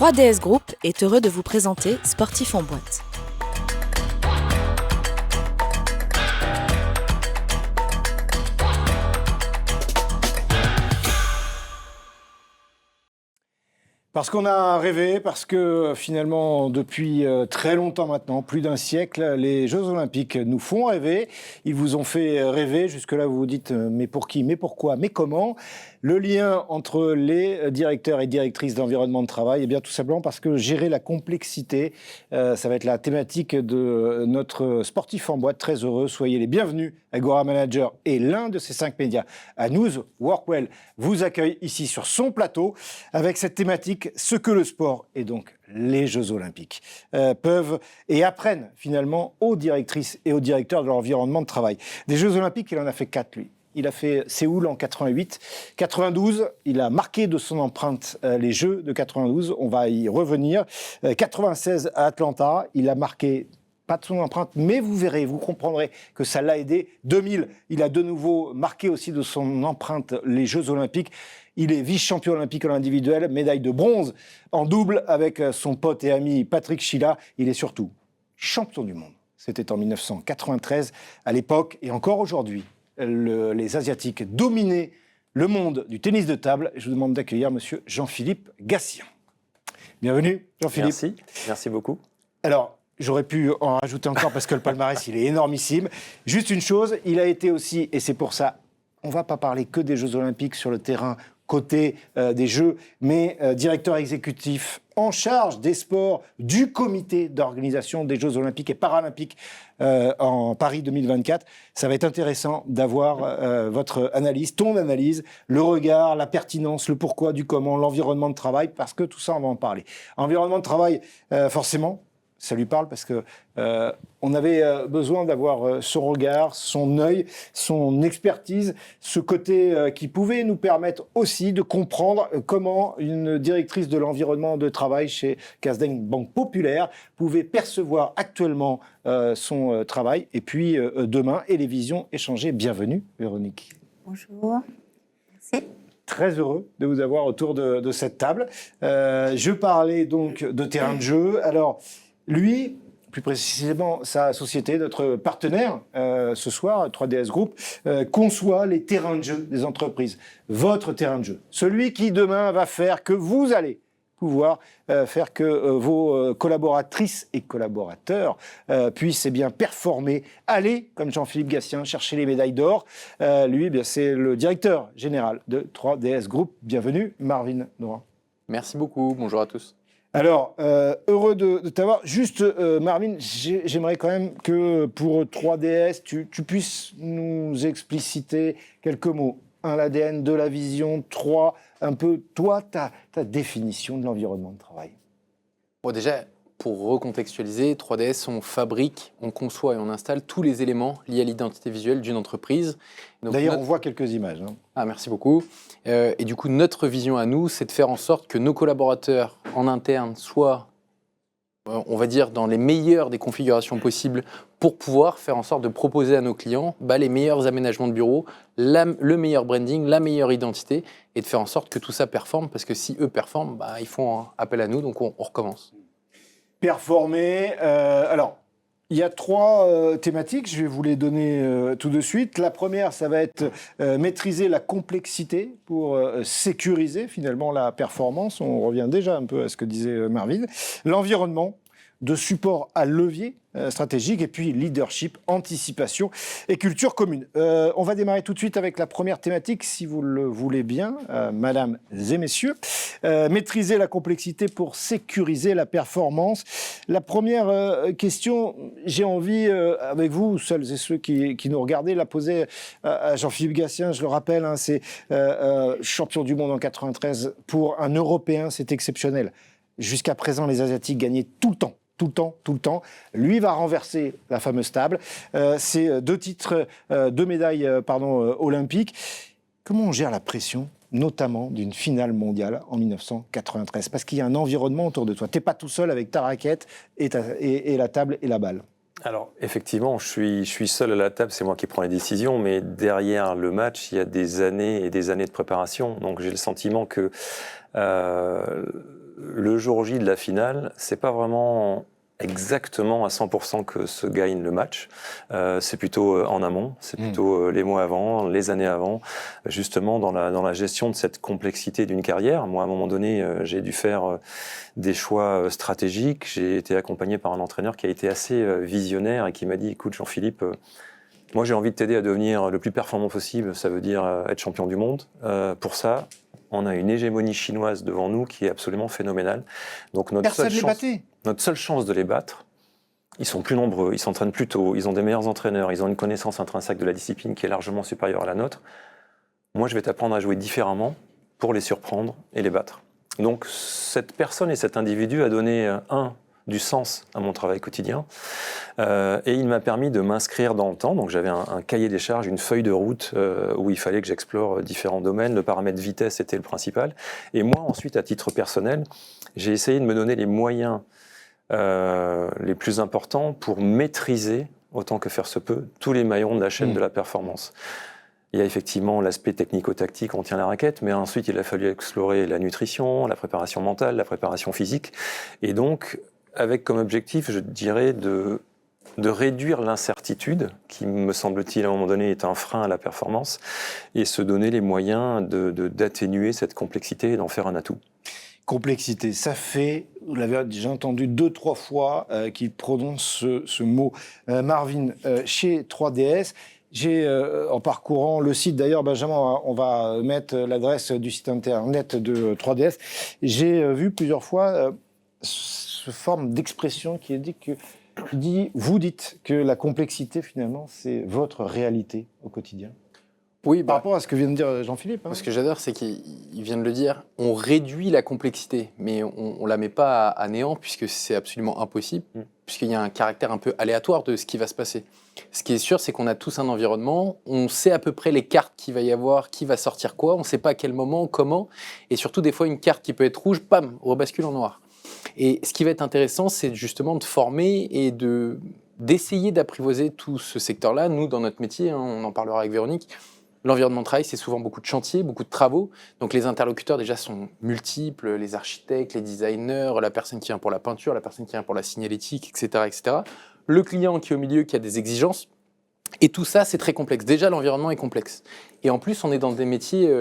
3DS Group est heureux de vous présenter Sportif en boîte. Parce qu'on a rêvé, parce que finalement, depuis très longtemps maintenant, plus d'un siècle, les Jeux Olympiques nous font rêver. Ils vous ont fait rêver. Jusque-là, vous vous dites, mais pour qui, mais pourquoi, mais comment ? Le lien entre les directeurs et directrices d'environnement de travail, eh bien tout simplement parce que gérer la complexité, ça va être la thématique de notre sportif en boîte. Très heureux, soyez les bienvenus. Agora Manager et l'un de ces 5 médias, News Workwell, vous accueille ici sur son plateau avec cette thématique, ce que le sport et donc les Jeux Olympiques peuvent et apprennent finalement aux directrices et aux directeurs de l'environnement de travail. Des Jeux Olympiques, il en a fait 4 lui. Il a fait Séoul en 88, 92, il a marqué de son empreinte les Jeux de 92, on va y revenir. 96 à Atlanta, il a marqué pas de son empreinte, mais vous verrez, vous comprendrez que ça l'a aidé. 2000, il a de nouveau marqué aussi de son empreinte les Jeux Olympiques. Il est vice-champion olympique en individuel, médaille de bronze en double avec son pote et ami Patrick Schilla. Il est surtout champion du monde. C'était en 1993, à l'époque et encore aujourd'hui. Les Asiatiques dominaient le monde du tennis de table. Je vous demande d'accueillir monsieur Jean-Philippe Gassien. Bienvenue, Jean-Philippe. Merci beaucoup. Alors, j'aurais pu en rajouter encore parce que le palmarès, il est énormissime. Juste une chose, il a été aussi, et c'est pour ça, on ne va pas parler que des Jeux Olympiques sur le terrain côté des Jeux, mais directeur exécutif en charge des sports du comité d'organisation des Jeux Olympiques et Paralympiques en Paris 2024. Ça va être intéressant d'avoir votre analyse, ton analyse, le regard, la pertinence, le pourquoi, du comment, l'environnement de travail, parce que tout ça, on va en parler. Environnement de travail, forcément, ça lui parle parce que on avait besoin d'avoir son regard, son œil, son expertise, ce côté qui pouvait nous permettre aussi de comprendre comment une directrice de l'environnement de travail chez Casdin Banque Populaire pouvait percevoir actuellement son travail et puis demain et les visions échangées. Bienvenue, Véronique. Bonjour, merci. Très heureux de vous avoir autour de cette table. Je parlais donc de terrain de jeu. Alors, lui, plus précisément sa société, notre partenaire ce soir, 3DS Group, conçoit les terrains de jeu des entreprises. Votre terrain de jeu, celui qui demain va faire que vous allez pouvoir faire que vos collaboratrices et collaborateurs puissent bien performer, aller, comme Jean-Philippe Gassien, chercher les médailles d'or. Lui, c'est le directeur général de 3DS Group. Bienvenue, Marvin Norin. Merci beaucoup, bonjour à tous. Alors, heureux de t'avoir. Juste, Marvin, j'aimerais quand même que pour 3DS, tu puisses nous expliciter quelques mots. 1, l'ADN, 2, la vision, 3, un peu, toi, ta définition de l'environnement de travail. Bon, déjà, pour recontextualiser, 3DS, on fabrique, on conçoit et on installe tous les éléments liés à l'identité visuelle d'une entreprise. D'ailleurs, on voit quelques images. Ah, merci beaucoup. Et du coup, notre vision à nous, c'est de faire en sorte que nos collaborateurs en interne soient, on va dire, dans les meilleures des configurations possibles pour pouvoir faire en sorte de proposer à nos clients les meilleurs aménagements de bureau, le meilleur branding, la meilleure identité et de faire en sorte que tout ça performe parce que si eux performent, ils font appel à nous, donc on recommence. Performer. Alors, il y a 3 thématiques, je vais vous les donner tout de suite. La première, ça va être maîtriser la complexité pour sécuriser finalement la performance. On revient déjà un peu à ce que disait Marvin. L'environnement, de support à levier stratégique, et puis leadership, anticipation et culture commune. On va démarrer tout de suite avec la première thématique, si vous le voulez bien, mesdames et messieurs. Maîtriser la complexité pour sécuriser la performance. La première question, j'ai envie, avec vous, celles et ceux qui nous regardaient, la poser à Jean-Philippe Gassien, je le rappelle, c'est champion du monde en 93. Pour un Européen, c'est exceptionnel. Jusqu'à présent, les Asiatiques gagnaient tout le temps. Tout le temps. Lui va renverser la fameuse table. C'est 2 titres, 2 médailles olympiques. Comment on gère la pression, notamment d'une finale mondiale en 1993 ? Parce qu'il y a un environnement autour de toi. Tu n'es pas tout seul avec ta raquette et la table et la balle. Alors, effectivement, je suis seul à la table, c'est moi qui prends les décisions, mais derrière le match, il y a des années et des années de préparation. Donc, j'ai le sentiment que le jour J de la finale, c'est pas vraiment exactement à 100% que se gagne le match. C'est plutôt en amont, c'est plutôt les mois avant, les années avant, justement dans la gestion de cette complexité d'une carrière. Moi, à un moment donné, j'ai dû faire des choix stratégiques. J'ai été accompagné par un entraîneur qui a été assez visionnaire et qui m'a dit, écoute Jean-Philippe, moi j'ai envie de t'aider à devenir le plus performant possible, ça veut dire être champion du monde. Pour ça, on a une hégémonie chinoise devant nous qui est absolument phénoménale. Donc notre seule chance de les battre, ils sont plus nombreux, ils s'entraînent plus tôt, ils ont des meilleurs entraîneurs, ils ont une connaissance intrinsèque de la discipline qui est largement supérieure à la nôtre. Moi, je vais t'apprendre à jouer différemment pour les surprendre et les battre. Donc cette personne et cet individu a donné du sens à mon travail quotidien et il m'a permis de m'inscrire dans le temps. Donc j'avais un cahier des charges, une feuille de route où il fallait que j'explore différents domaines. Le paramètre vitesse était le principal. Et moi, ensuite, à titre personnel, j'ai essayé de me donner les moyens les plus importants pour maîtriser, autant que faire se peut, tous les maillons de la chaîne de la performance. Il y a effectivement l'aspect technico-tactique, on tient la raquette, mais ensuite il a fallu explorer la nutrition, la préparation mentale, la préparation physique. Et donc, avec comme objectif, je dirais, de réduire l'incertitude, qui, me semble-t-il, à un moment donné, est un frein à la performance, et se donner les moyens d'atténuer cette complexité et d'en faire un atout. Complexité, ça fait, vous l'avez déjà entendu 2-3 fois qu'il prononce ce mot. Marvin, chez 3DS, en parcourant le site, d'ailleurs, Benjamin, on va mettre l'adresse du site internet de 3DS, j'ai vu plusieurs fois ce forme d'expression qui dit, vous dites que la complexité, finalement, c'est votre réalité au quotidien. Oui, par rapport à ce que vient de dire Jean-Philippe. Ce que j'adore, c'est qu'il vient de le dire, on réduit la complexité, mais on ne la met pas à néant, puisque c'est absolument impossible, puisqu'il y a un caractère un peu aléatoire de ce qui va se passer. Ce qui est sûr, c'est qu'on a tous un environnement, on sait à peu près les cartes qu'il va y avoir, qui va sortir quoi, on ne sait pas à quel moment, comment, et surtout des fois une carte qui peut être rouge, bam, rebascule en noir. Et ce qui va être intéressant, c'est justement de former et d'essayer d'apprivoiser tout ce secteur-là. Nous, dans notre métier, on en parlera avec Véronique, l'environnement de travail, c'est souvent beaucoup de chantiers, beaucoup de travaux. Donc les interlocuteurs déjà sont multiples, les architectes, les designers, la personne qui vient pour la peinture, la personne qui vient pour la signalétique, etc., etc. Le client qui est au milieu, qui a des exigences. Et tout ça, c'est très complexe. Déjà, l'environnement est complexe. Et en plus, on est dans des métiers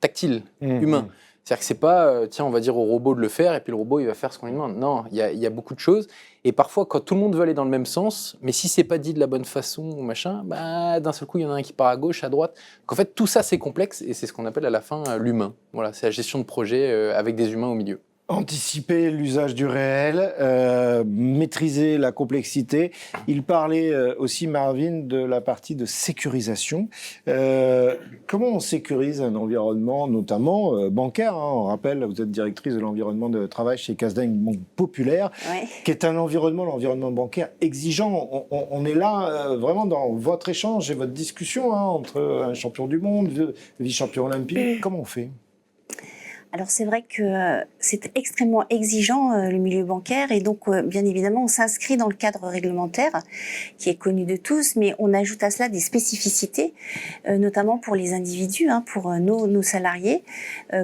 tactiles, humains. C'est-à-dire que c'est pas, tiens, on va dire au robot de le faire, et puis le robot, il va faire ce qu'on lui demande. Non, il y a beaucoup de choses. Et parfois, quand tout le monde veut aller dans le même sens, mais si c'est pas dit de la bonne façon, ou machin, d'un seul coup, il y en a un qui part à gauche, à droite. Donc en fait, tout ça, c'est complexe, et c'est ce qu'on appelle à la fin l'humain. Voilà, c'est la gestion de projet avec des humains au milieu. Anticiper l'usage du réel, maîtriser la complexité. Il parlait aussi, Marvin, de la partie de sécurisation. Comment on sécurise un environnement, notamment bancaire, on rappelle, vous êtes directrice de l'environnement de travail chez Casdin Banque Populaire, qui est l'environnement bancaire exigeant. On est là vraiment dans votre échange et votre discussion entre un champion du monde, vice-champion olympique. Comment on fait ? Alors c'est vrai que c'est extrêmement exigeant le milieu bancaire et donc bien évidemment on s'inscrit dans le cadre réglementaire qui est connu de tous, mais on ajoute à cela des spécificités, notamment pour les individus, pour nos salariés,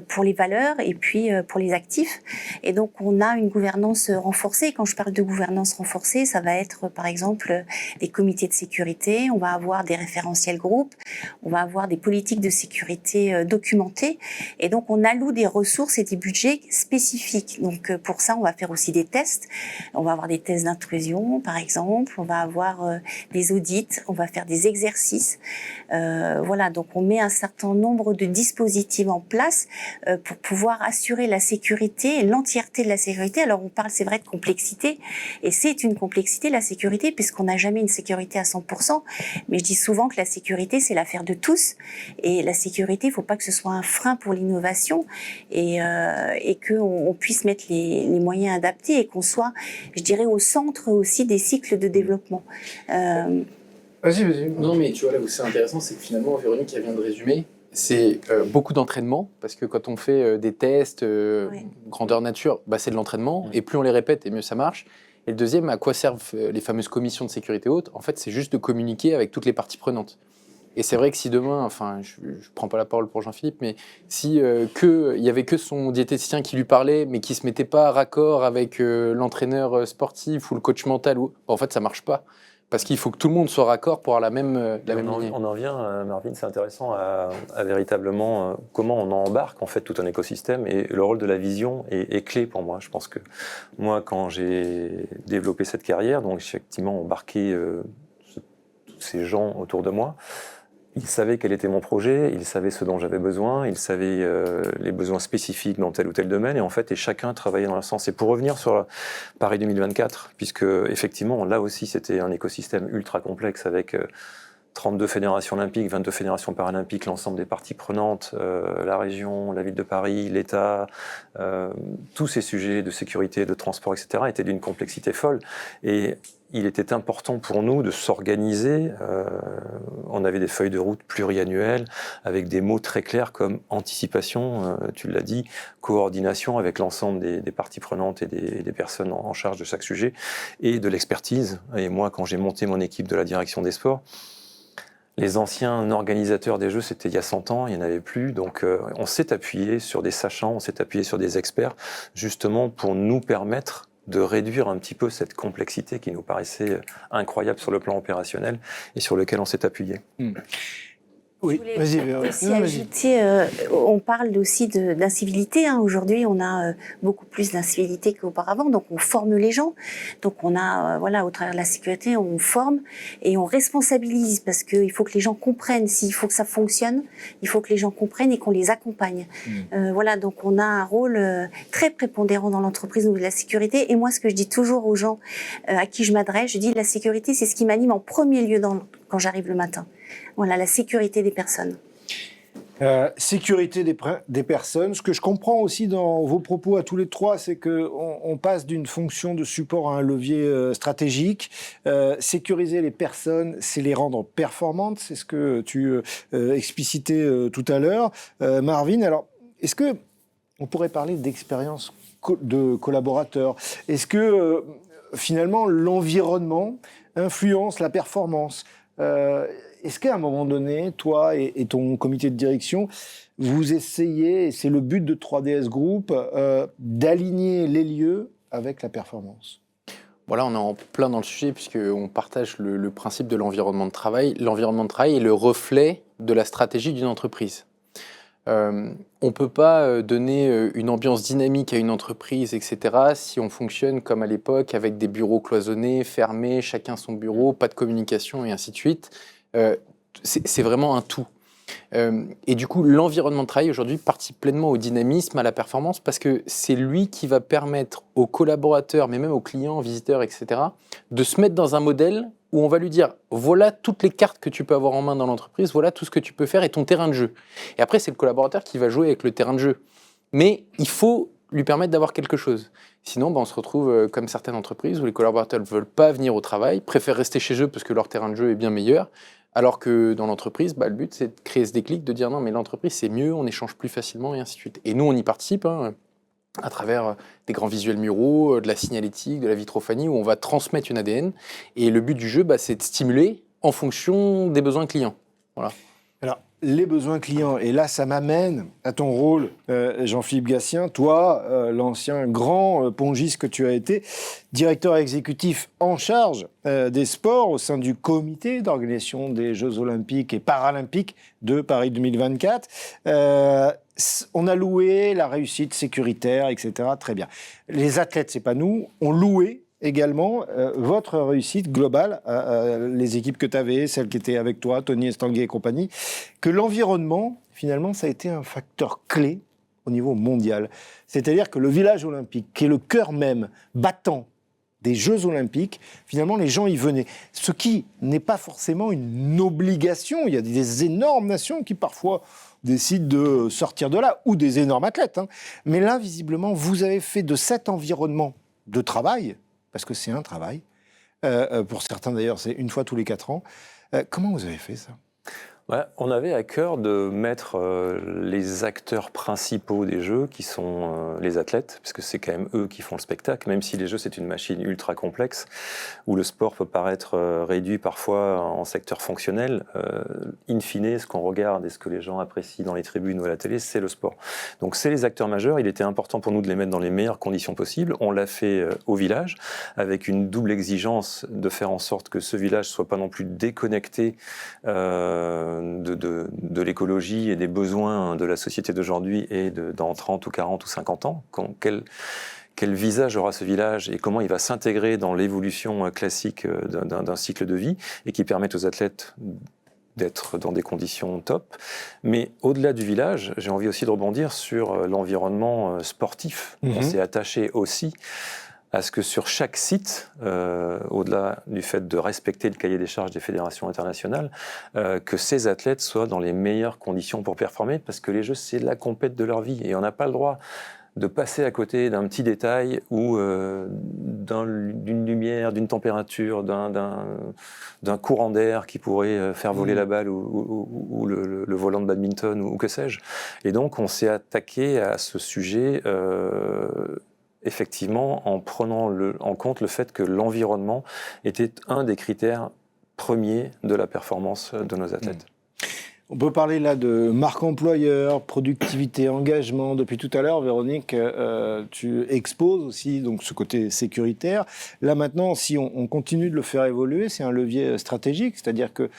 pour les valeurs et puis pour les actifs. Et donc on a une gouvernance renforcée. Quand je parle de gouvernance renforcée, ça va être par exemple des comités de sécurité, on va avoir des référentiels groupes, on va avoir des politiques de sécurité documentées et donc on alloue des ressources et des budgets spécifiques. Donc pour ça, on va faire aussi des tests. On va avoir des tests d'intrusion, par exemple. On va avoir des audits. On va faire des exercices. Voilà, donc on met un certain nombre de dispositifs en place pour pouvoir assurer la sécurité et l'entièreté de la sécurité. Alors on parle, c'est vrai, de complexité. Et c'est une complexité, la sécurité, puisqu'on n'a jamais une sécurité à 100%. Mais je dis souvent que la sécurité, c'est l'affaire de tous. Et la sécurité, il ne faut pas que ce soit un frein pour l'innovation. Et qu'on puisse mettre les moyens adaptés et qu'on soit, je dirais, au centre aussi des cycles de développement. Vas-y. Non, mais tu vois, là où c'est intéressant, c'est que finalement, Véronique, elle vient de résumer, c'est beaucoup d'entraînement, parce que quand on fait des tests, grandeur nature, c'est de l'entraînement, et plus on les répète, et mieux ça marche. Et le deuxième, à quoi servent les fameuses commissions de sécurité haute ? En fait, c'est juste de communiquer avec toutes les parties prenantes. Et c'est vrai que si demain, enfin, je ne prends pas la parole pour Jean-Philippe, mais si il y avait que son diététicien qui lui parlait, mais qui se mettait pas raccord avec l'entraîneur sportif ou le coach mental, en fait, ça marche pas. Parce qu'il faut que tout le monde soit raccord pour avoir la même lignée. On en vient, Marvin, c'est intéressant à véritablement comment on embarque en fait tout un écosystème, et le rôle de la vision est clé pour moi. Je pense que moi, quand j'ai développé cette carrière, donc j'ai effectivement embarqué tous ces gens autour de moi. Ils savaient quel était mon projet, ils savaient ce dont j'avais besoin, ils savaient les besoins spécifiques dans tel ou tel domaine, et chacun travaillait dans leur sens. Et pour revenir sur Paris 2024, puisque effectivement là aussi c'était un écosystème ultra complexe avec 32 fédérations olympiques, 22 fédérations paralympiques, l'ensemble des parties prenantes, la région, la ville de Paris, l'État, tous ces sujets de sécurité, de transport, etc. étaient d'une complexité folle. Et il était important pour nous de s'organiser. On avait des feuilles de route pluriannuelles avec des mots très clairs comme anticipation, tu l'as dit, coordination avec l'ensemble des parties prenantes et des personnes en charge de chaque sujet, et de l'expertise. Et moi, quand j'ai monté mon équipe de la direction des sports, les anciens organisateurs des Jeux, c'était il y a 100 ans, il n'y en avait plus. Donc on s'est appuyé sur des sachants, on s'est appuyé sur des experts, justement pour nous permettre de réduire un petit peu cette complexité qui nous paraissait incroyable sur le plan opérationnel et sur lequel on s'est appuyé. Oui, vas-y. Aussi ajouter, on parle aussi d'incivilité. Aujourd'hui, on a beaucoup plus d'incivilité qu'auparavant. Donc, on forme les gens. Donc, on a, au travers de la sécurité, on forme et on responsabilise parce qu'il faut que les gens comprennent. S'il faut que ça fonctionne, il faut que les gens comprennent et qu'on les accompagne. Donc, on a un rôle très prépondérant dans l'entreprise au niveau de la sécurité. Et moi, ce que je dis toujours aux gens à qui je m'adresse, je dis la sécurité, c'est ce qui m'anime en premier lieu quand j'arrive le matin. Voilà, la sécurité des personnes. Sécurité des personnes. Ce que je comprends aussi dans vos propos à tous les trois, c'est qu'on passe d'une fonction de support à un levier stratégique. Sécuriser les personnes, c'est les rendre performantes. C'est ce que tu explicitais tout à l'heure. Marvin, alors, est-ce que on pourrait parler d'expérience de collaborateurs? Est-ce que finalement l'environnement influence la performance? Est-ce qu'à un moment donné, toi et ton comité de direction, vous essayez, et c'est le but de 3DS Group, d'aligner les lieux avec la performance? Voilà, on est en plein dans le sujet puisqu'on partage le principe de l'environnement de travail. L'environnement de travail est le reflet de la stratégie d'une entreprise. On ne peut pas donner une ambiance dynamique à une entreprise, etc., si on fonctionne comme à l'époque, avec des bureaux cloisonnés, fermés, chacun son bureau, pas de communication et ainsi de suite. C'est vraiment un tout. Et du coup, l'environnement de travail aujourd'hui participe pleinement au dynamisme, à la performance, parce que c'est lui qui va permettre aux collaborateurs, mais même aux clients, aux visiteurs, etc., de se mettre dans un modèle où on va lui dire « voilà toutes les cartes que tu peux avoir en main dans l'entreprise, voilà tout ce que tu peux faire et ton terrain de jeu ». Et après, c'est le collaborateur qui va jouer avec le terrain de jeu. Mais il faut lui permettre d'avoir quelque chose. Sinon, on se retrouve comme certaines entreprises où les collaborateurs ne veulent pas venir au travail, préfèrent rester chez eux parce que leur terrain de jeu est bien meilleur. Alors que dans l'entreprise, le but, c'est de créer ce déclic, de dire non, mais l'entreprise, c'est mieux, on échange plus facilement, et ainsi de suite. Et nous, on y participe à travers des grands visuels muraux, de la signalétique, de la vitrophanie, où on va transmettre une ADN. Et le but du jeu, c'est de stimuler en fonction des besoins clients. Voilà. Alors, les besoins clients, et là, ça m'amène à ton rôle, Jean-Philippe Gatien, toi, l'ancien grand pongiste que tu as été, directeur exécutif en charge des sports au sein du comité d'organisation des Jeux Olympiques et Paralympiques de Paris 2024. On a loué la réussite sécuritaire, etc. Très bien. Les athlètes, c'est pas nous, on louait également votre réussite globale, les équipes que tu avais, celles qui étaient avec toi, Tony Estanguet et compagnie, que l'environnement, finalement, ça a été un facteur clé au niveau mondial. C'est-à-dire que le village olympique, qui est le cœur même battant des Jeux Olympiques, finalement, les gens y venaient. Ce qui n'est pas forcément une obligation. Il y a des énormes nations qui, parfois, décident de sortir de là, ou des énormes athlètes. Mais là, visiblement, vous avez fait de cet environnement de travail, parce que c'est un travail, pour certains d'ailleurs, c'est une fois tous les 4 ans. Comment vous avez fait ça ? Ouais, on avait à cœur de mettre les acteurs principaux des jeux, qui sont les athlètes, parce que c'est quand même eux qui font le spectacle, même si les jeux c'est une machine ultra complexe, où le sport peut paraître réduit parfois en secteur fonctionnel. In fine, ce qu'on regarde et ce que les gens apprécient dans les tribunes ou à la télé, c'est le sport. Donc c'est les acteurs majeurs, il était important pour nous de les mettre dans les meilleures conditions possibles. On l'a fait au village, avec une double exigence de faire en sorte que ce village soit pas non plus déconnecté de l'écologie et des besoins de la société d'aujourd'hui et dans 30 ou 40 ou 50 ans. Quel visage aura ce village et comment il va s'intégrer dans l'évolution classique d'un cycle de vie et qui permette aux athlètes d'être dans des conditions top. Mais au-delà du village, j'ai envie aussi de rebondir sur l'environnement sportif. On s'est attaché aussi à ce que sur chaque site, au-delà du fait de respecter le cahier des charges des fédérations internationales, que ces athlètes soient dans les meilleures conditions pour performer, parce que les Jeux, c'est la compète de leur vie. Et on n'a pas le droit de passer à côté d'un petit détail ou d'une lumière, d'une température, d'un courant d'air qui pourrait faire voler la balle ou le volant de badminton ou que sais-je. Et donc, on s'est attaqué à ce sujet effectivement, en prenant en compte le fait que l'environnement était un des critères premiers de la performance de nos athlètes. On peut parler là de marque employeur, productivité, engagement. Depuis tout à l'heure, Véronique, tu exposes aussi donc, ce côté sécuritaire. Là maintenant, si on continue de le faire évoluer, c'est un levier stratégique. C'est-à-dire que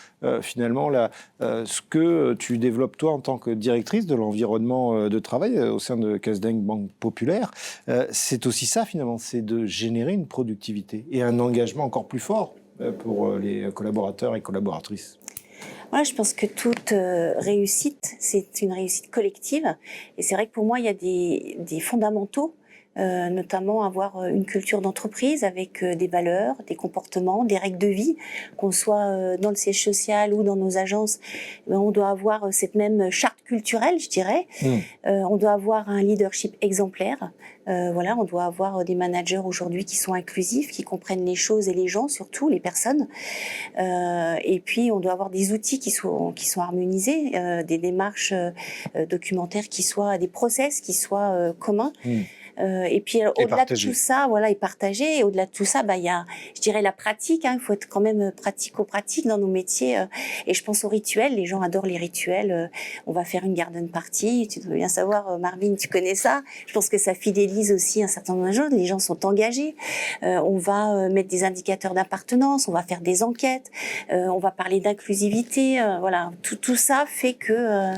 finalement, là, ce que tu développes toi en tant que directrice de l'environnement de travail au sein de Casdeng Banque Populaire, c'est aussi ça finalement, c'est de générer une productivité et un engagement encore plus fort pour les collaborateurs et collaboratrices. Voilà, je pense que toute réussite, c'est une réussite collective. Et c'est vrai que pour moi, il y a des fondamentaux, notamment avoir une culture d'entreprise avec des valeurs, des comportements, des règles de vie, qu'on soit dans le siège social ou dans nos agences. On doit avoir cette même charte culturelle, je dirais. On doit avoir un leadership exemplaire. Voilà, on doit avoir des managers aujourd'hui qui sont inclusifs, qui comprennent les choses et les gens, surtout les personnes. Et puis, on doit avoir des outils qui sont harmonisés, des démarches documentaires qui soient, des process qui soient communs. Et puis au-delà de tout ça, voilà, et partagé. Et au-delà de tout ça, il y a, je dirais, la pratique. Il faut être quand même pratico-pratique dans nos métiers. Et je pense aux rituels. Les gens adorent les rituels. On va faire une garden party. Tu dois bien savoir, Marvin, tu connais ça. Je pense que ça fidélise aussi un certain nombre de gens. Les gens sont engagés. On va mettre des indicateurs d'appartenance. On va faire des enquêtes. On va parler d'inclusivité. Voilà, tout ça fait que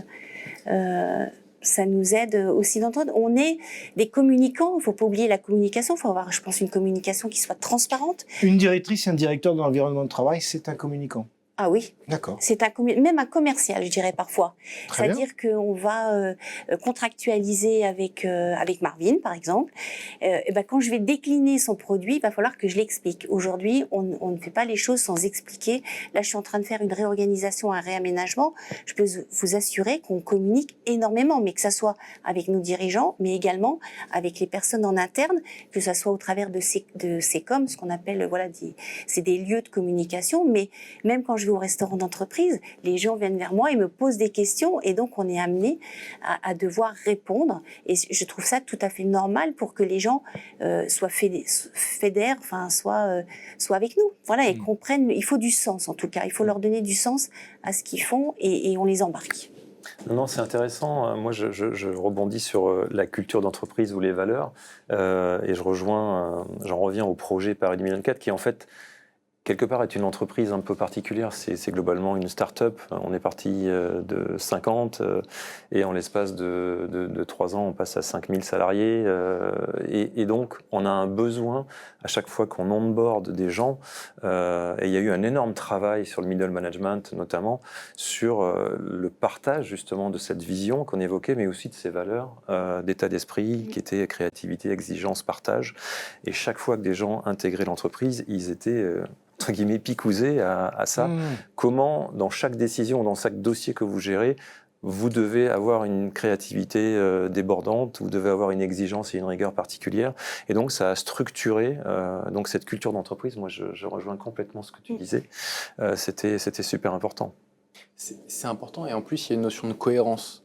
ça nous aide aussi d'entendre. On est des communicants, il ne faut pas oublier la communication, il faut avoir, je pense, une communication qui soit transparente. Une directrice et un directeur de l'environnement de travail, c'est un communicant. Ah oui, d'accord. C'est même un commercial, je dirais parfois. C'est-à-dire qu'on va contractualiser avec Marvin, par exemple. Et quand je vais décliner son produit, il va falloir que je l'explique. Aujourd'hui, on ne fait pas les choses sans expliquer. Là, je suis en train de faire une réorganisation, un réaménagement. Je peux vous assurer qu'on communique énormément, mais que ça soit avec nos dirigeants, mais également avec les personnes en interne, que ça soit au travers de CECOM, ce qu'on appelle, voilà, c'est des lieux de communication, mais même quand je au restaurant d'entreprise, les gens viennent vers moi et me posent des questions et donc on est amené à devoir répondre et je trouve ça tout à fait normal pour que les gens soient fédèrent, enfin soient avec nous, voilà, et comprennent. Il faut du sens en tout cas, il faut leur donner du sens à ce qu'ils font et on les embarque. Non, c'est intéressant. Moi, je rebondis sur la culture d'entreprise ou les valeurs et j'en reviens au projet Paris 2024 qui en fait quelque part est une entreprise un peu particulière, c'est globalement une start-up. On est parti de 50 et en l'espace de 3 ans, on passe à 5000 salariés. Et donc, on a un besoin à chaque fois qu'on onboard des gens. Et il y a eu un énorme travail sur le middle management, notamment sur le partage justement de cette vision qu'on évoquait, mais aussi de ces valeurs d'état d'esprit qui étaient créativité, exigence, partage. Et chaque fois que des gens intégraient l'entreprise, ils étaient entre guillemets picousés à ça. Comment, dans chaque décision, dans chaque dossier que vous gérez, vous devez avoir une créativité débordante, vous devez avoir une exigence et une rigueur particulière. Et donc, ça a structuré donc cette culture d'entreprise. Moi, je rejoins complètement ce que tu disais. C'était super important. C'est important et en plus, il y a une notion de cohérence.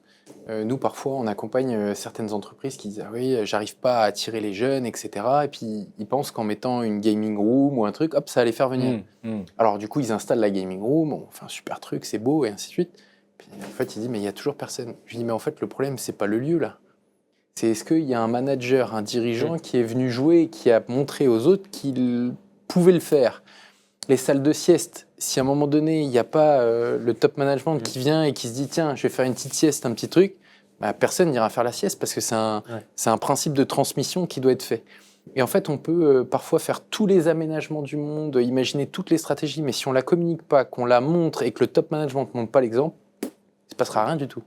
Nous, parfois, on accompagne certaines entreprises qui disent « Ah oui, j'arrive pas à attirer les jeunes, etc. » Et puis, ils pensent qu'en mettant une gaming room ou un truc, hop, ça va les faire venir. Alors, du coup, ils installent la gaming room, on fait un super truc, c'est beau, et ainsi de suite. Puis, en fait, ils disent « Mais il y a toujours personne. » Je dis « Mais en fait, le problème, c'est pas le lieu, là. C'est est-ce qu'il y a un manager, un dirigeant qui est venu jouer, qui a montré aux autres qu'il pouvait le faire. Les salles de sieste, si à un moment donné, il n'y a pas le top management qui vient et qui se dit « Tiens, je vais faire une petite sieste, un petit truc », bah, personne n'ira faire la sieste parce que c'est un principe de transmission qui doit être fait. Et en fait, on peut parfois faire tous les aménagements du monde, imaginer toutes les stratégies, mais si on ne la communique pas, qu'on la montre et que le top management ne montre pas l'exemple, il ne se passera rien du tout.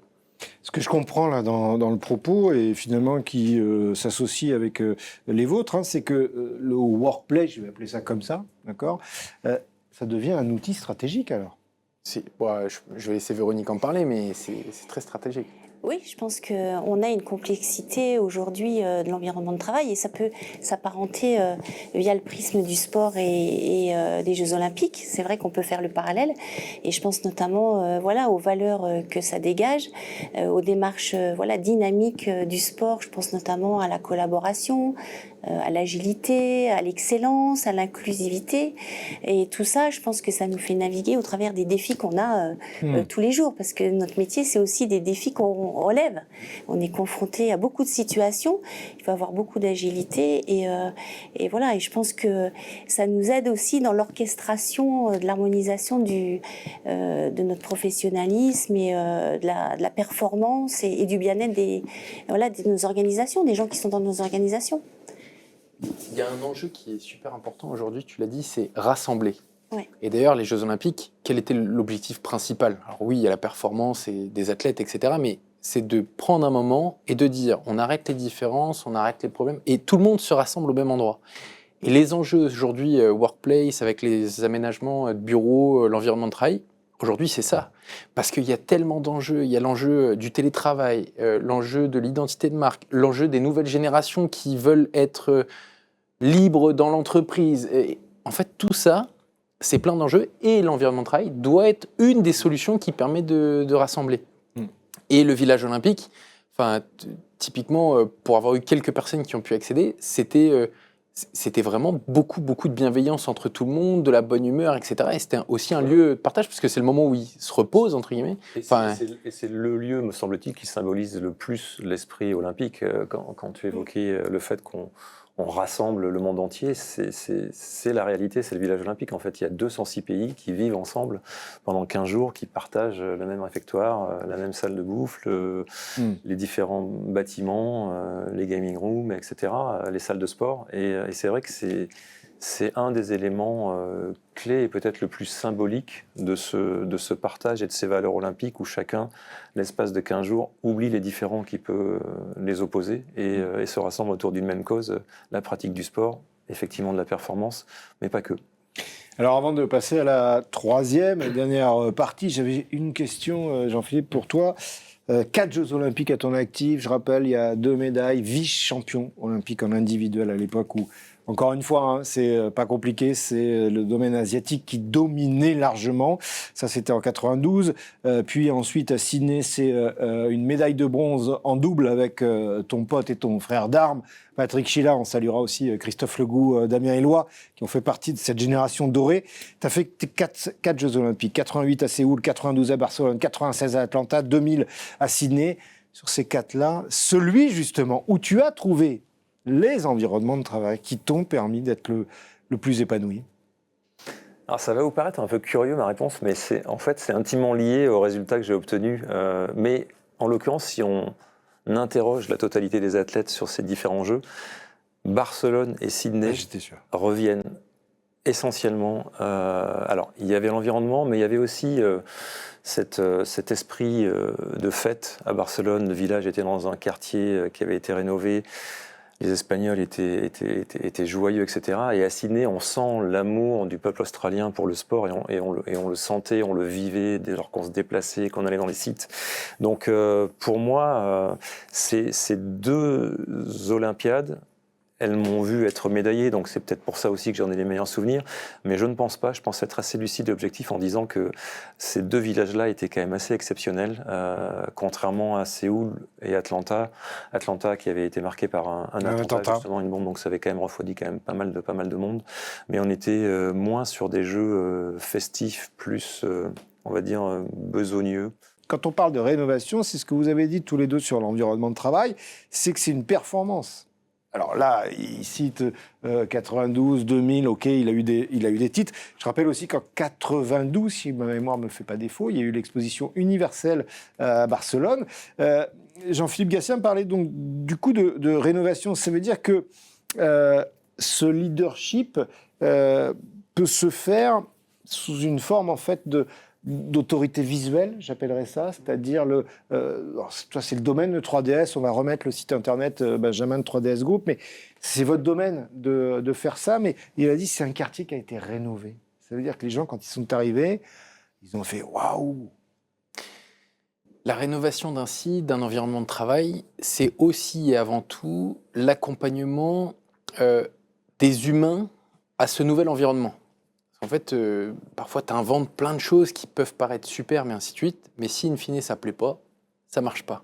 Ce que je comprends là dans le propos et finalement qui s'associe avec les vôtres, hein, c'est que le workplace, je vais appeler ça comme ça, d'accord, ça devient un outil stratégique alors. Je vais laisser Véronique en parler, mais c'est très stratégique. Oui, je pense qu'on a une complexité aujourd'hui de l'environnement de travail et ça peut s'apparenter via le prisme du sport et des Jeux Olympiques. C'est vrai qu'on peut faire le parallèle et je pense notamment aux valeurs que ça dégage, aux démarches dynamiques du sport. Je pense notamment à la collaboration, à l'agilité, à l'excellence, à l'inclusivité. Et tout ça, je pense que ça nous fait naviguer au travers des défis qu'on a tous les jours parce que notre métier, c'est aussi des défis qu'on relève. On est confronté à beaucoup de situations, il faut avoir beaucoup d'agilité et voilà. Et je pense que ça nous aide aussi dans l'orchestration de l'harmonisation de notre professionnalisme et de la performance et du bien-être de nos organisations, des gens qui sont dans nos organisations. Il y a un enjeu qui est super important aujourd'hui, tu l'as dit, c'est rassembler. Ouais. Et d'ailleurs, les Jeux Olympiques, quel était l'objectif principal? Alors oui, il y a la performance et des athlètes, etc. Mais c'est de prendre un moment et de dire on arrête les différences, on arrête les problèmes, et tout le monde se rassemble au même endroit. Et les enjeux aujourd'hui, workplace, avec les aménagements de bureaux, l'environnement de travail, aujourd'hui c'est ça. Parce qu'il y a tellement d'enjeux, il y a l'enjeu du télétravail, l'enjeu de l'identité de marque, l'enjeu des nouvelles générations qui veulent être libres dans l'entreprise. Et en fait, tout ça, c'est plein d'enjeux, et l'environnement de travail doit être une des solutions qui permet de rassembler. Et le village olympique, typiquement, pour avoir eu quelques personnes qui ont pu accéder, c'était vraiment beaucoup de bienveillance entre tout le monde, de la bonne humeur, etc. Et c'était aussi un lieu de partage, parce que c'est le moment où ils se reposent, entre guillemets. Et c'est le lieu, me semble-t-il, qui symbolise le plus l'esprit olympique. Quand tu évoquais le fait qu'on rassemble le monde entier, c'est la réalité, c'est le village olympique. En fait, il y a 206 pays qui vivent ensemble pendant 15 jours, qui partagent le même réfectoire, la même salle de bouffe, les différents bâtiments, les gaming rooms, etc., les salles de sport. Et c'est vrai que c'est un des éléments clés et peut-être le plus symbolique de ce partage et de ces valeurs olympiques où chacun, l'espace de 15 jours, oublie les différends qui peuvent les opposer et se rassemble autour d'une même cause, la pratique du sport, effectivement de la performance, mais pas que. Alors avant de passer à la troisième et dernière partie, j'avais une question, Jean-Philippe, pour toi. 4 Jeux Olympiques à ton actif, je rappelle, il y a 2 médailles, vice-champion olympique en individuel à l'époque où, encore une fois, hein, c'est pas compliqué, c'est le domaine asiatique qui dominait largement. Ça, c'était en 92. Puis ensuite, à Sydney, c'est une médaille de bronze en double avec ton pote et ton frère d'armes, Patrick Schiller. On saluera aussi Christophe Legout, Damien Eloi, qui ont fait partie de cette génération dorée. Tu as fait 4 Jeux Olympiques, 88 à Séoul, 92 à Barcelone, 96 à Atlanta, 2000 à Sydney. Sur ces 4-là, celui justement où tu as trouvé les environnements de travail qui t'ont permis d'être le plus épanoui? Alors ça va vous paraître un peu curieux ma réponse, mais c'est intimement lié aux résultats que j'ai obtenus. Mais en l'occurrence, si on interroge la totalité des athlètes sur ces différents jeux, Barcelone et Sydney reviennent essentiellement. Alors il y avait l'environnement, mais il y avait aussi cet esprit de fête à Barcelone. Le village était dans un quartier qui avait été rénové. Les Espagnols étaient joyeux, etc. Et à Sydney, on sent l'amour du peuple australien pour le sport et on le sentait, on le vivait dès lors qu'on se déplaçait, qu'on allait dans les sites. Donc pour moi, ces 2 Olympiades, elles m'ont vu être médaillé, donc c'est peut-être pour ça aussi que j'en ai les meilleurs souvenirs. Mais je ne pense pas, je pense être assez lucide et objectif en disant que ces deux villages-là étaient quand même assez exceptionnels, contrairement à Séoul et Atlanta. Atlanta qui avait été marqué par un attentat, justement une bombe, donc ça avait quand même refroidi quand même pas mal de monde. Mais on était moins sur des jeux festifs, plus, on va dire, besogneux. Quand on parle de rénovation, c'est ce que vous avez dit tous les deux sur l'environnement de travail, c'est que c'est une performance. Alors là, il cite 92, 2000, ok, il a eu des titres. Je rappelle aussi qu'en 92, si ma mémoire ne me fait pas défaut, il y a eu l'exposition universelle à Barcelone. Jean-Philippe Gatien parlait donc du coup de rénovation. Ça veut dire que ce leadership peut se faire sous une forme en fait d'autorité visuelle, j'appellerais ça, c'est-à-dire c'est le domaine de 3DS, on va remettre le site internet Benjamin de 3DS Group, mais c'est votre domaine de faire ça, mais il a dit c'est un quartier qui a été rénové. Ça veut dire que les gens, quand ils sont arrivés, ils ont fait waouh. La rénovation d'un site, d'un environnement de travail, c'est aussi et avant tout l'accompagnement des humains à ce nouvel environnement. En fait, parfois, tu inventes plein de choses qui peuvent paraître super, mais ainsi de suite. Mais si, in fine, ça ne plaît pas, ça ne marche pas.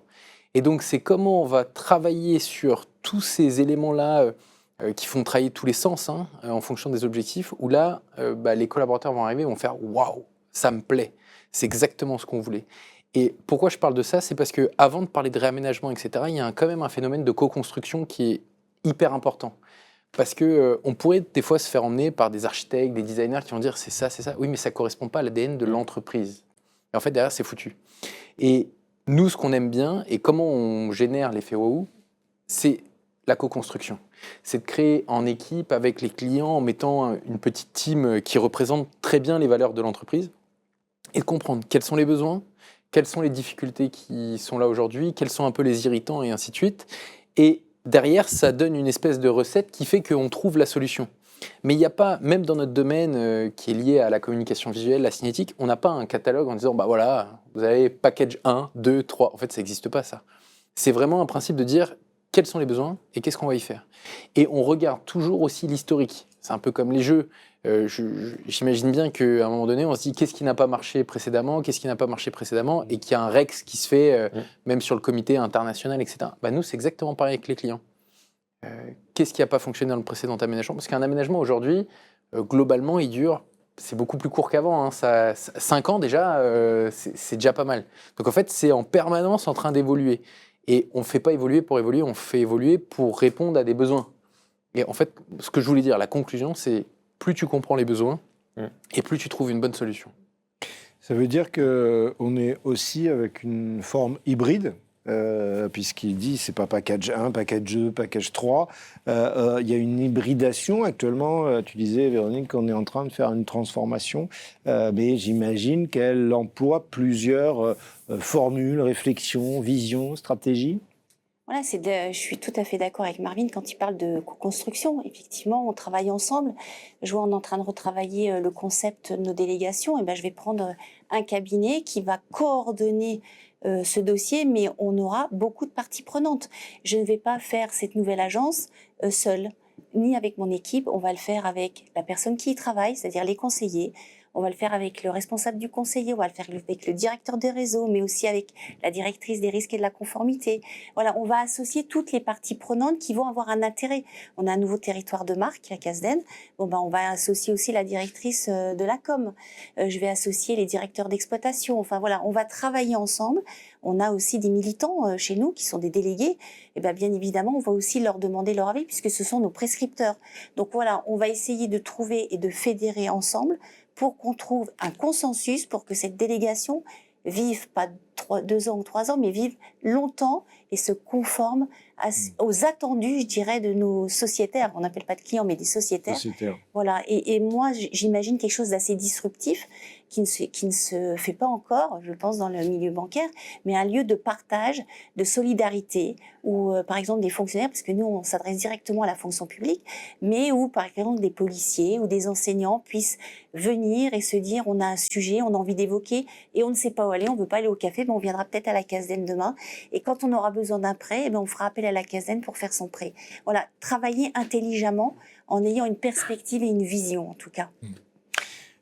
Et donc, c'est comment on va travailler sur tous ces éléments-là qui font travailler tous les sens en fonction des objectifs, où là, les collaborateurs vont arriver et vont faire « Waouh, ça me plaît, c'est exactement ce qu'on voulait ». Et pourquoi je parle de ça? C'est parce qu'avant de parler de réaménagement, etc., il y a quand même un phénomène de co-construction qui est hyper important. Parce qu'on pourrait des fois se faire emmener par des architectes, des designers qui vont dire c'est ça. Oui, mais ça ne correspond pas à l'ADN de l'entreprise. Et en fait, derrière, c'est foutu. Et nous, ce qu'on aime bien et comment on génère l'effet waouh, c'est la co-construction. C'est de créer en équipe avec les clients en mettant une petite team qui représente très bien les valeurs de l'entreprise et de comprendre quels sont les besoins, quelles sont les difficultés qui sont là aujourd'hui, quels sont un peu les irritants et ainsi de suite. Et derrière, ça donne une espèce de recette qui fait qu'on trouve la solution. Mais il n'y a pas, même dans notre domaine qui est lié à la communication visuelle, la cinétique, on n'a pas un catalogue en disant, bah voilà, vous avez package 1, 2, 3. En fait, ça n'existe pas, ça. C'est vraiment un principe de dire quels sont les besoins et qu'est-ce qu'on va y faire. Et on regarde toujours aussi l'historique. C'est un peu comme les jeux. J'imagine bien qu'à un moment donné, on se dit qu'est-ce qui n'a pas marché précédemment, et qu'il y a un REX qui se fait, même sur le comité international, etc. Bah, nous, c'est exactement pareil avec les clients. Qu'est-ce qui n'a pas fonctionné dans le précédent aménagement? Parce qu'un aménagement aujourd'hui, globalement, il dure, c'est beaucoup plus court qu'avant. 5 ans déjà, c'est déjà pas mal. Donc en fait, c'est en permanence en train d'évoluer. Et on ne fait pas évoluer pour évoluer, on fait évoluer pour répondre à des besoins. Et en fait, ce que je voulais dire, la conclusion, c'est plus tu comprends les besoins et plus tu trouves une bonne solution. Ça veut dire qu'on est aussi avec une forme hybride, puisqu'il dit c'est pas package 1, package 2, package 3. Il y a une hybridation actuellement. Tu disais, Véronique, qu'on est en train de faire une transformation, mais j'imagine qu'elle emploie plusieurs formules, réflexions, visions, stratégies. Voilà, je suis tout à fait d'accord avec Marvin quand il parle de co-construction. Effectivement, on travaille ensemble. Je vois, on est en train de retravailler le concept de nos délégations. Et ben, je vais prendre un cabinet qui va coordonner ce dossier, mais on aura beaucoup de parties prenantes. Je ne vais pas faire cette nouvelle agence seule, ni avec mon équipe. On va le faire avec la personne qui y travaille, c'est-à-dire les conseillers. On va le faire avec le responsable du conseiller, on va le faire avec le directeur des réseaux, mais aussi avec la directrice des risques et de la conformité. Voilà, on va associer toutes les parties prenantes qui vont avoir un intérêt. On a un nouveau territoire de marque à Casden. On va associer aussi la directrice de la com. Je vais associer les directeurs d'exploitation. Enfin voilà, on va travailler ensemble. On a aussi des militants chez nous qui sont des délégués. Et bien évidemment, on va aussi leur demander leur avis puisque ce sont nos prescripteurs. Donc voilà, on va essayer de trouver et de fédérer ensemble pour qu'on trouve un consensus pour que cette délégation vive pas 2 ans ou 3 ans, mais vive longtemps et se conforme aux attendus, je dirais, de nos sociétaires. On n'appelle pas de clients, mais des sociétaires. Voilà. Et moi, j'imagine quelque chose d'assez disruptif qui ne se fait pas encore, je pense, dans le milieu bancaire, mais un lieu de partage, de solidarité, où, par exemple, des fonctionnaires, parce que nous, on s'adresse directement à la fonction publique, mais où, par exemple, des policiers ou des enseignants puissent venir et se dire, on a un sujet, on a envie d'évoquer, et on ne sait pas où aller, on ne veut pas aller au café, mais on viendra peut-être à la CASDEN demain, et quand on aura besoin d'un prêt, eh bien, on fera appel à la CASDEN pour faire son prêt. Voilà, travailler intelligemment, en ayant une perspective et une vision, en tout cas.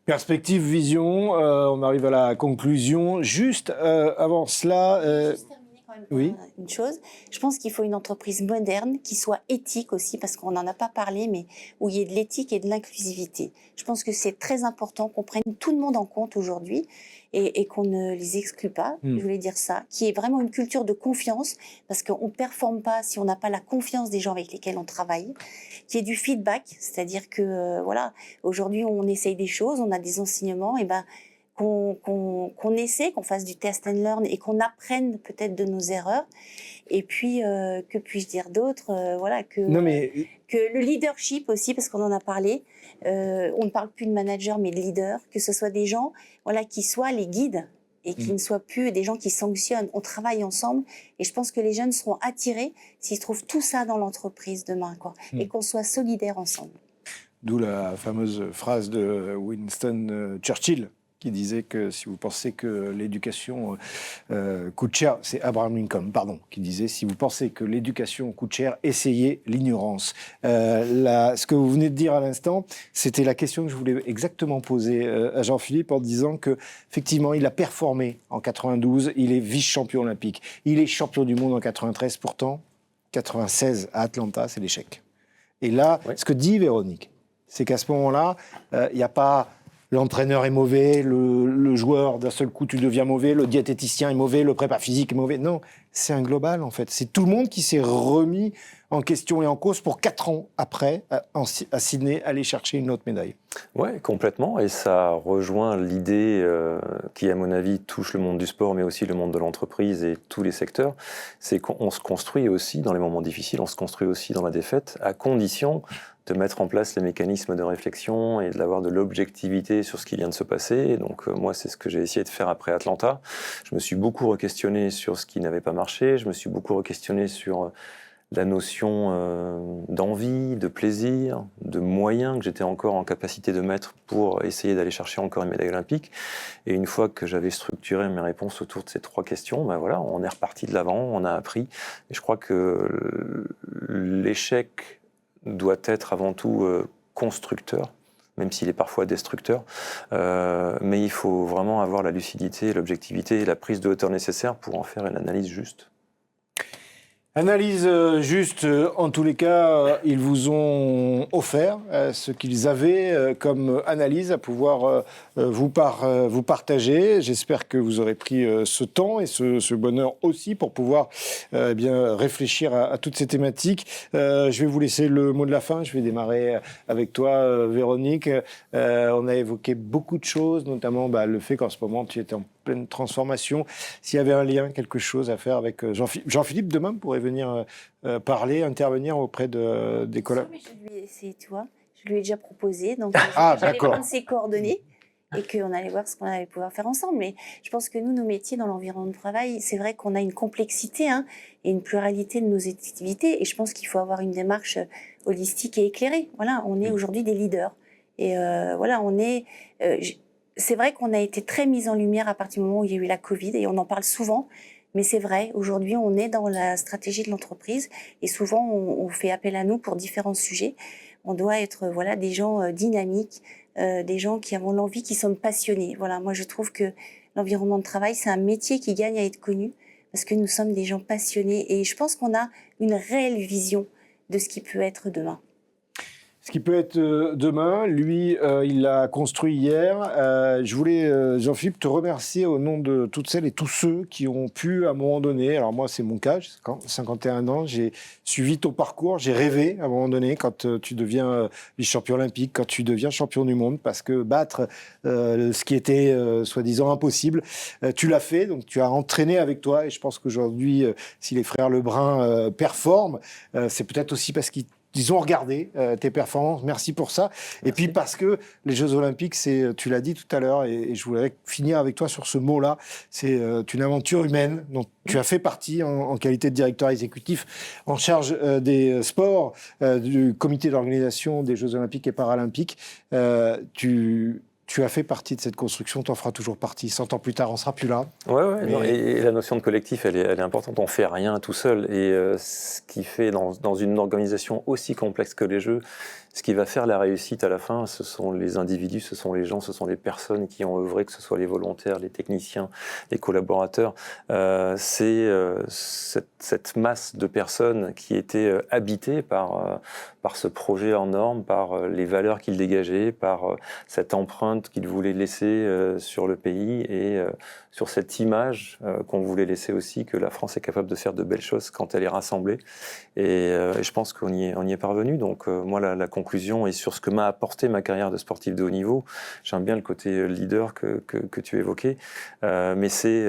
Perspective, vision, on arrive à la conclusion. Juste avant cela... Juste terminer quand même oui. une chose. Je pense qu'il faut une entreprise moderne qui soit éthique aussi, parce qu'on n'en a pas parlé, mais où il y ait de l'éthique et de l'inclusivité. Je pense que c'est très important qu'on prenne tout le monde en compte aujourd'hui et qu'on ne les exclue pas, je voulais dire ça, qui est vraiment une culture de confiance, parce qu'on ne performe pas si on n'a pas la confiance des gens avec lesquels on travaille, qui est du feedback, c'est-à-dire que voilà, aujourd'hui on essaye des choses, on a des enseignements, et ben qu'on essaie, qu'on fasse du test and learn et qu'on apprenne peut-être de nos erreurs. Et puis, que puis-je dire d'autre, voilà, que le leadership aussi, parce qu'on en a parlé, on ne parle plus de manager, mais de leader, que ce soit des gens voilà, qui soient les guides et qui ne soient plus des gens qui sanctionnent. On travaille ensemble et je pense que les jeunes seront attirés s'ils trouvent tout ça dans l'entreprise demain, quoi, et qu'on soit solidaires ensemble. D'où la fameuse phrase de Winston Churchill, qui disait que si vous pensez que l'éducation coûte cher, c'est Abraham Lincoln, pardon, qui disait si vous pensez que l'éducation coûte cher, essayez l'ignorance. Ce que vous venez de dire à l'instant, c'était la question que je voulais exactement poser à Jean-Philippe en disant que effectivement, il a performé en 92, il est vice-champion olympique, il est champion du monde en 93, pourtant 96 à Atlanta, c'est l'échec. Et là, ce que dit Véronique, c'est qu'à ce moment-là, il n'y a pas l'entraîneur est mauvais, le joueur, d'un seul coup, tu deviens mauvais, le diététicien est mauvais, le prépa physique est mauvais. Non, c'est un global, en fait. C'est tout le monde qui s'est remis en question et en cause pour 4 ans après, à Sydney, aller chercher une autre médaille. Oui, complètement. Et ça rejoint l'idée qui, à mon avis, touche le monde du sport, mais aussi le monde de l'entreprise et tous les secteurs. C'est qu'on se construit aussi dans les moments difficiles, on se construit aussi dans la défaite, à condition de mettre en place les mécanismes de réflexion et d'avoir de l'objectivité sur ce qui vient de se passer. Et donc, moi, c'est ce que j'ai essayé de faire après Atlanta. Je me suis beaucoup re-questionné sur ce qui n'avait pas marché. Je me suis beaucoup re-questionné sur la notion d'envie, de plaisir, de moyens que j'étais encore en capacité de mettre pour essayer d'aller chercher encore une médaille olympique. Et une fois que j'avais structuré mes réponses autour de ces 3 questions, ben voilà, on est reparti de l'avant, on a appris. Et je crois que l'échec doit être avant tout constructeur, même s'il est parfois destructeur. Mais il faut vraiment avoir la lucidité, l'objectivité et la prise de hauteur nécessaire pour en faire une analyse juste. Analyse juste, en tous les cas, ils vous ont offert ce qu'ils avaient comme analyse à pouvoir vous partager. J'espère que vous aurez pris ce temps et ce bonheur aussi pour pouvoir bien réfléchir à toutes ces thématiques. Je vais vous laisser le mot de la fin. Je vais démarrer avec toi, Véronique. On a évoqué beaucoup de choses, notamment le fait qu'en ce moment, tu étais en pleine transformation. S'il y avait un lien, quelque chose à faire avec Jean-Philippe, demain pourrait venir parler, intervenir auprès des collègues. Tu vois, je lui ai déjà proposé, donc j'allais prendre ses coordonnées et qu'on allait voir ce qu'on allait pouvoir faire ensemble. Mais je pense que nous, nos métiers dans l'environnement de travail, c'est vrai qu'on a une complexité et une pluralité de nos activités. Et je pense qu'il faut avoir une démarche holistique et éclairée. Voilà, on est aujourd'hui des leaders. Et voilà, on est... c'est vrai qu'on a été très mis en lumière à partir du moment où il y a eu la Covid, et on en parle souvent, mais c'est vrai, aujourd'hui on est dans la stratégie de l'entreprise, et souvent on fait appel à nous pour différents sujets. On doit être des gens dynamiques, des gens qui avons l'envie, qui sont passionnés. Voilà, moi je trouve que l'environnement de travail, c'est un métier qui gagne à être connu, parce que nous sommes des gens passionnés, et je pense qu'on a une réelle vision de ce qui peut être demain. Ce qui peut être demain, lui, il l'a construit hier. Je voulais, Jean-Philippe, te remercier au nom de toutes celles et tous ceux qui ont pu, à un moment donné, alors moi c'est mon cas, j'ai 51 ans, j'ai suivi ton parcours, j'ai rêvé à un moment donné quand tu deviens vice-champion olympique, quand tu deviens champion du monde, parce que battre ce qui était soi-disant impossible, tu l'as fait, donc tu as entraîné avec toi, et je pense qu'aujourd'hui, si les frères Lebrun performent, c'est peut-être aussi parce qu'ils ils ont regardé tes performances. Merci pour ça. Et puis parce que les Jeux Olympiques, tu l'as dit tout à l'heure, et je voulais finir avec toi sur ce mot-là, c'est une aventure humaine dont tu as fait partie en qualité de directeur exécutif en charge des sports du comité d'organisation des Jeux Olympiques et Paralympiques. Tu as fait partie de cette construction, tu en feras toujours partie. 100 ans plus tard, on ne sera plus là. Ouais, non, et la notion de collectif, elle est importante. On ne fait rien tout seul. Et ce qui fait dans une organisation aussi complexe que les Jeux, ce qui va faire la réussite à la fin, ce sont les individus, ce sont les gens, ce sont les personnes qui ont œuvré, que ce soit les volontaires, les techniciens, les collaborateurs. C'est cette masse de personnes qui étaient habitées par ce projet hors norme, par les valeurs qu'il dégageait, par cette empreinte qu'il voulait laisser sur le pays et sur cette image qu'on voulait laisser aussi, que la France est capable de faire de belles choses quand elle est rassemblée. Et je pense qu'on y est parvenu. Donc moi, la conclusion est sur ce que m'a apporté ma carrière de sportif de haut niveau. J'aime bien le côté leader que tu évoquais, mais c'est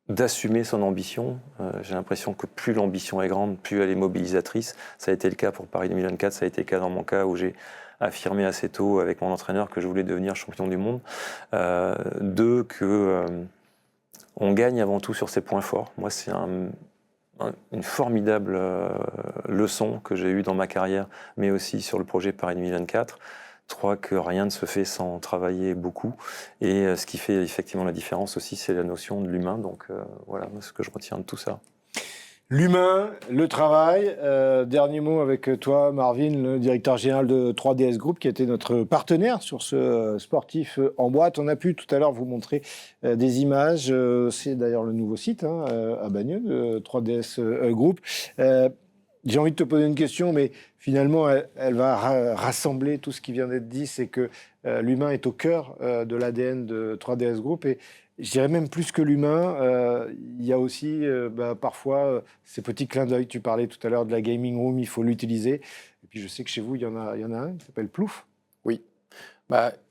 d'assumer son ambition. J'ai l'impression que plus l'ambition est grande, plus elle est mobilisatrice. Ça a été le cas pour Paris 2024, ça a été le cas dans mon cas où j'ai affirmé assez tôt avec mon entraîneur que je voulais devenir champion du monde. On gagne avant tout sur ses points forts. Moi, c'est une formidable leçon que j'ai eue dans ma carrière, mais aussi sur le projet Paris 2024. 3, que rien ne se fait sans travailler beaucoup. Et ce qui fait effectivement la différence aussi, c'est la notion de l'humain. Donc voilà ce que je retiens de tout ça. L'humain, le travail. Dernier mot avec toi, Marvin, le directeur général de 3DS Group, qui était notre partenaire sur ce sportif en boîte. On a pu tout à l'heure vous montrer des images. C'est d'ailleurs le nouveau site à Bagneux de 3DS Group. J'ai envie de te poser une question, mais finalement, elle va rassembler tout ce qui vient d'être dit. C'est que l'humain est au cœur de l'ADN de 3DS Group. Et je dirais même plus que l'humain, il y a aussi parfois ces petits clins d'œil. Tu parlais tout à l'heure de la gaming room, il faut l'utiliser. Et puis je sais que chez vous, il y en a un qui s'appelle Plouf. Oui.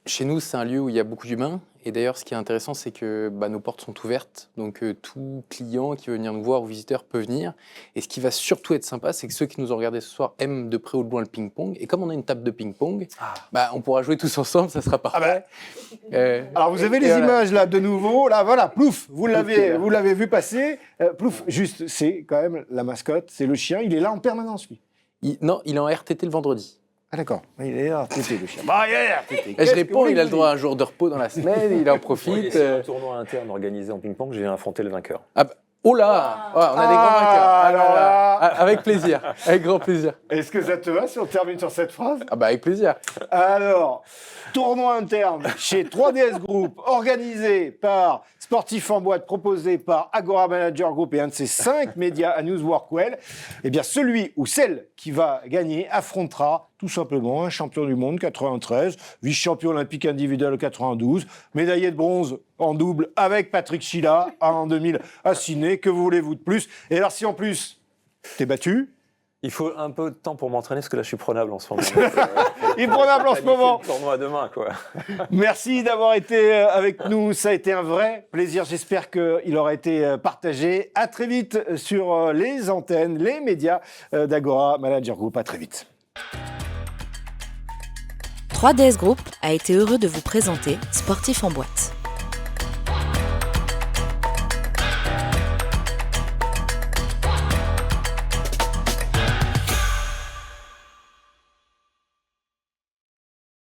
Chez nous, c'est un lieu où il y a beaucoup d'humains. Et d'ailleurs, ce qui est intéressant, c'est que nos portes sont ouvertes. Donc, tout client qui veut venir nous voir ou visiteur peut venir. Et ce qui va surtout être sympa, c'est que ceux qui nous ont regardés ce soir aiment de près ou de loin le ping-pong. Et comme on a une table de ping-pong, on pourra jouer tous ensemble, ça sera parfait. Alors, vous avez les images là de nouveau. Là, voilà, Plouf, vous l'avez vu passer. Plouf, juste, c'est quand même la mascotte, c'est le chien. Il est là en permanence, lui. Non, il est en RTT le vendredi. Ah d'accord, il est RTT le chien. Il est RTT. Je réponds, il a le droit à un jour de repos dans la semaine, il en profite. C'est un tournoi interne organisé en ping-pong, je viens affronter le vainqueur. Oh là, on a des grands vainqueurs. Avec plaisir, avec grand plaisir. Est-ce que ça te va si on termine sur cette phrase ? Avec plaisir. Alors, tournoi interne chez 3DS Group, organisé par Sportif en boîte, proposé par Agora Manager Group et un de ses 5 médias à News Workwell. Eh bien, celui ou celle qui va gagner affrontera tout simplement un champion du monde 93, vice-champion olympique individuel 92, médaillé de bronze en double avec Patrick Chila en 2000 à Sydney. Que voulez-vous de plus ? Et alors, si en plus, t'es battu ? Il faut un peu de temps pour m'entraîner parce que là je suis prenable en ce moment. Il est prenable en ce moment. Le tournoi demain, quoi. Merci d'avoir été avec nous. Ça a été un vrai plaisir. J'espère qu'il aura été partagé. À très vite sur les antennes, les médias d'Agora Manager Group. À très vite. 3DS Group a été heureux de vous présenter Sportif en boîte.